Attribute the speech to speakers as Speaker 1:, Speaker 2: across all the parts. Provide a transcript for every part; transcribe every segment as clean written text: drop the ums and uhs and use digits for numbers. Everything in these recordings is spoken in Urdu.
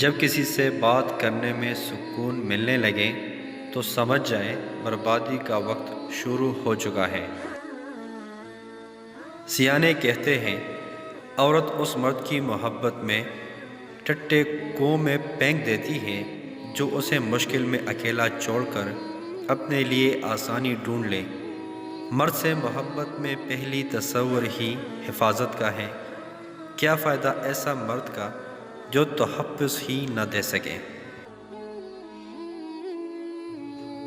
Speaker 1: جب کسی سے بات کرنے میں سکون ملنے لگے تو سمجھ جائیں بربادی کا وقت شروع ہو چکا ہے۔ سیانے کہتے ہیں عورت اس مرد کی محبت میں ٹٹے کنویں میں پھینک دیتی ہے جو اسے مشکل میں اکیلا چھوڑ کر اپنے لیے آسانی ڈھونڈ لے۔ مرد سے محبت میں پہلی تصور ہی حفاظت کا ہے، کیا فائدہ ایسا مرد کا جو تحفظ ہی نہ دے سکے۔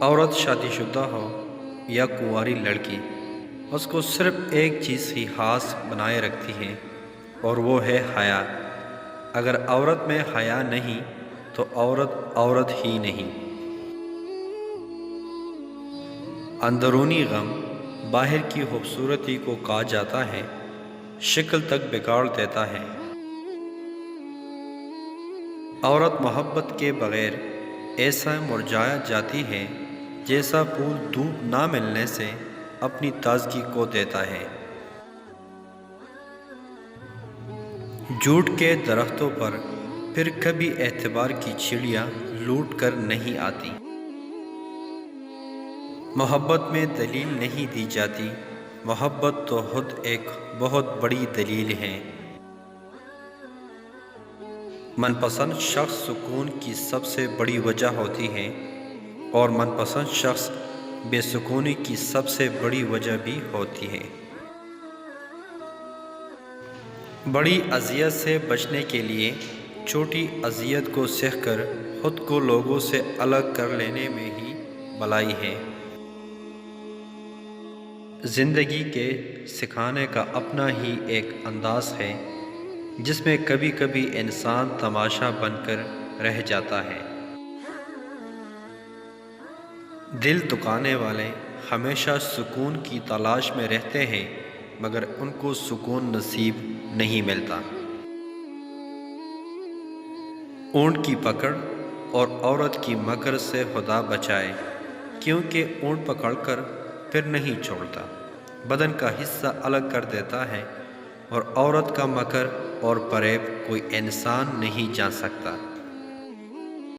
Speaker 1: عورت شادی شدہ ہو یا کنواری لڑکی، اس کو صرف ایک چیز ہی خاص بنائے رکھتی ہے اور وہ ہے حیا۔ اگر عورت میں حیا نہیں تو عورت ہی نہیں۔ اندرونی غم باہر کی خوبصورتی کو کھا جاتا ہے، شکل تک بگاڑ دیتا ہے۔ عورت محبت کے بغیر ایسا مرجھا جاتی ہے جیسا پھول دھوپ نہ ملنے سے اپنی تازگی کھو دیتا ہے۔ جھوٹ کے درختوں پر پھر کبھی اعتبار کی چڑیاں لوٹ کر نہیں آتی۔ محبت میں دلیل نہیں دی جاتی، محبت تو خود ایک بہت بڑی دلیل ہے۔ من پسند شخص سکون کی سب سے بڑی وجہ ہوتی ہے اور من پسند شخص بے سکونی کی سب سے بڑی وجہ بھی ہوتی ہے۔ بڑی اذیت سے بچنے کے لیے چھوٹی اذیت کو سہ کر خود کو لوگوں سے الگ کر لینے میں ہی بھلائی ہے۔ زندگی کے سکھانے کا اپنا ہی ایک انداز ہے جس میں کبھی کبھی انسان تماشا بن کر رہ جاتا ہے۔ دل دکانے والے ہمیشہ سکون کی تلاش میں رہتے ہیں مگر ان کو سکون نصیب نہیں ملتا۔ اونٹ کی پکڑ اور عورت کی مکر سے خدا بچائے، کیونکہ اونٹ پکڑ کر پھر نہیں چھوڑتا، بدن کا حصہ الگ کر دیتا ہے، اور عورت کا مکر اور فریب کوئی انسان نہیں جان سکتا۔